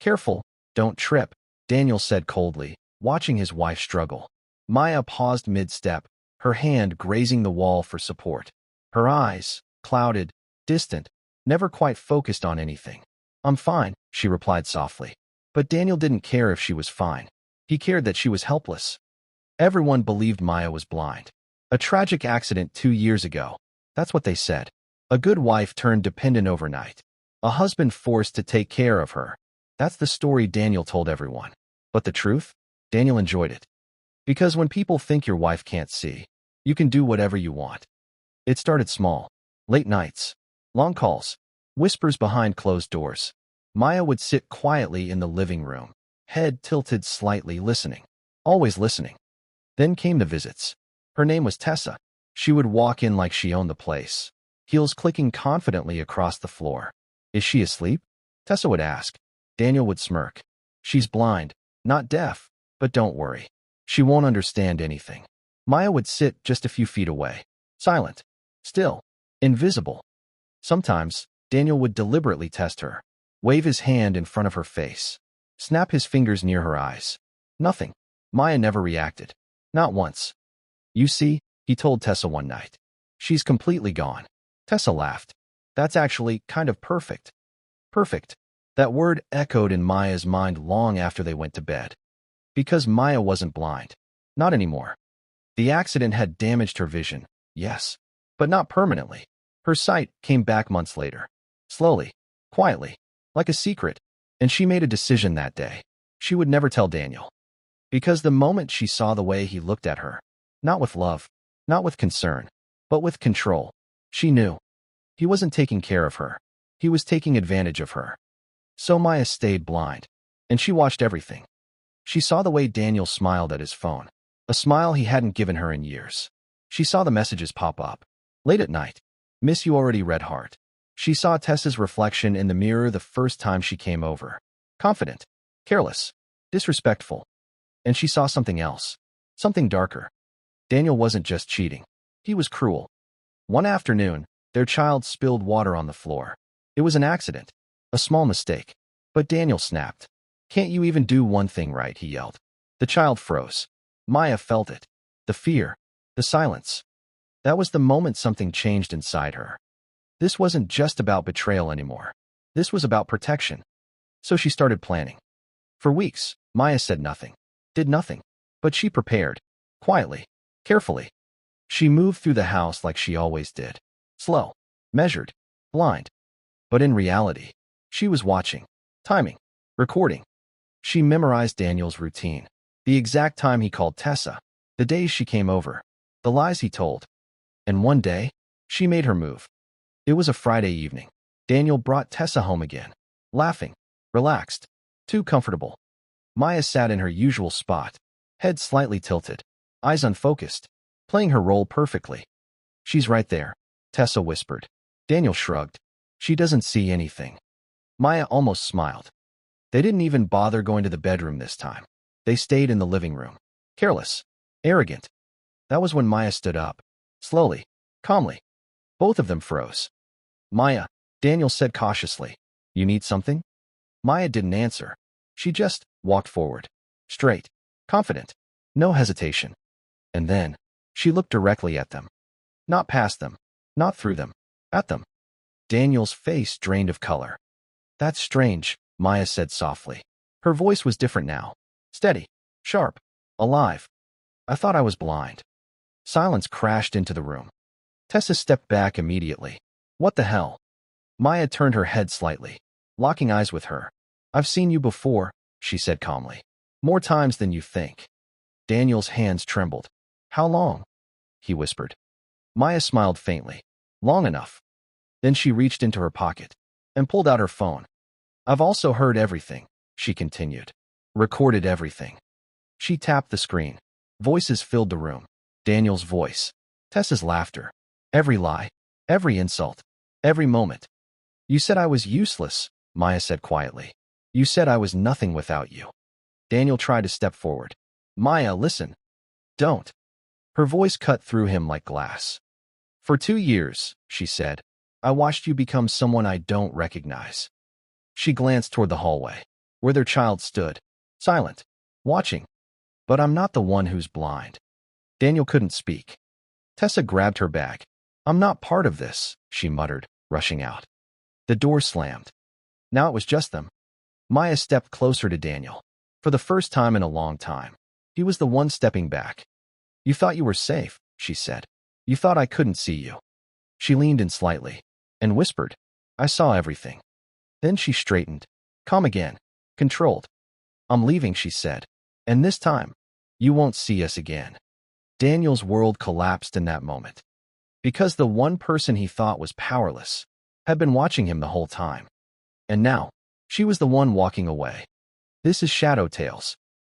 Careful, don't trip, Daniel said coldly, watching his wife struggle. Maya paused mid-step, her hand grazing the wall for support. Her eyes, clouded, distant, never quite focused on anything. I'm fine, she replied softly. But Daniel didn't care if she was fine. He cared that she was helpless. Everyone believed Maya was blind. A tragic accident 2 years ago. That's what they said. A good wife turned dependent overnight. A husband forced to take care of her. That's the story Daniel told everyone. But the truth? Daniel enjoyed it. Because when people think your wife can't see, you can do whatever you want. It started small. Late nights. Long calls. Whispers behind closed doors. Maya would sit quietly in the living room, head tilted slightly, listening. Always listening. Then came the visits. Her name was Tessa. She would walk in like she owned the place, heels clicking confidently across the floor. Is she asleep? Tessa would ask. Daniel would smirk. She's blind, not deaf, but don't worry. She won't understand anything. Maya would sit just a few feet away, silent, still, invisible. Sometimes, Daniel would deliberately test her, wave his hand in front of her face, snap his fingers near her eyes. Nothing. Maya never reacted. Not once. You see, he told Tessa one night. She's completely gone. Tessa laughed. That's actually kind of perfect. Perfect. That word echoed in Maya's mind long after they went to bed. Because Maya wasn't blind. Not anymore. The accident had damaged her vision, yes, but not permanently. Her sight came back months later. Slowly, quietly, like a secret, and she made a decision that day. She would never tell Daniel. Because the moment she saw the way he looked at her, not with love, not with concern, but with control, she knew. He wasn't taking care of her. He was taking advantage of her. So Maya stayed blind, and she watched everything. She saw the way Daniel smiled at his phone, a smile he hadn't given her in years. She saw the messages pop up. Late at night. Miss you already, Red Heart. She saw Tessa's reflection in the mirror the first time she came over. Confident, careless, disrespectful. And she saw something else. Something darker. Daniel wasn't just cheating. He was cruel. One afternoon, their child spilled water on the floor. It was an accident. A small mistake. But Daniel snapped. Can't you even do one thing right, he yelled. The child froze. Maya felt it. The fear. The silence. That was the moment something changed inside her. This wasn't just about betrayal anymore. This was about protection. So she started planning. For weeks, Maya said nothing. Did nothing. But she prepared. Quietly. Carefully. She moved through the house like she always did. Slow. Measured. Blind. But in reality, she was watching. Timing. Recording. She memorized Daniel's routine. The exact time he called Tessa. The days she came over. The lies he told. And one day, she made her move. It was a Friday evening. Daniel brought Tessa home again. Laughing. Relaxed. Too comfortable. Maya sat in her usual spot. Head slightly tilted. Eyes unfocused. Playing her role perfectly. She's right there, Tessa whispered. Daniel shrugged. She doesn't see anything. Maya almost smiled. They didn't even bother going to the bedroom this time. They stayed in the living room. Careless. Arrogant. That was when Maya stood up. Slowly. Calmly. Both of them froze. Maya, Daniel said cautiously. You need something? Maya didn't answer. She just walked forward. Straight. Confident. No hesitation. And then, she looked directly at them. Not past them. Not through them. At them. Daniel's face drained of color. That's strange, Maya said softly. Her voice was different now. Steady. Sharp. Alive. I thought I was blind. Silence crashed into the room. Tessa stepped back immediately. What the hell? Maya turned her head slightly, locking eyes with her. I've seen you before, she said calmly. More times than you think. Daniel's hands trembled. How long? He whispered. Maya smiled faintly. Long enough. Then she reached into her pocket and pulled out her phone. I've also heard everything, she continued. Recorded everything. She tapped the screen. Voices filled the room. Daniel's voice. Tessa's laughter. Every lie. Every insult. Every moment. You said I was useless, Maya said quietly. You said I was nothing without you. Daniel tried to step forward. Maya, listen. Don't. Her voice cut through him like glass. For 2 years, she said, I watched you become someone I don't recognize. She glanced toward the hallway. where their child stood, silent, watching. But I'm not the one who's blind. Daniel couldn't speak. Tessa grabbed her bag. I'm not part of this, she muttered, rushing out. The door slammed. Now it was just them. Maya stepped closer to Daniel. For the first time in a long time, he was the one stepping back. You thought you were safe, she said. You thought I couldn't see you. She leaned in slightly and whispered, I saw everything. Then she straightened. Calm again. Controlled. I'm leaving, she said. And this time, you won't see us again. Daniel's world collapsed in that moment. Because the one person he thought was powerless had been watching him the whole time. And now, she was the one walking away. This is Shadow Tales.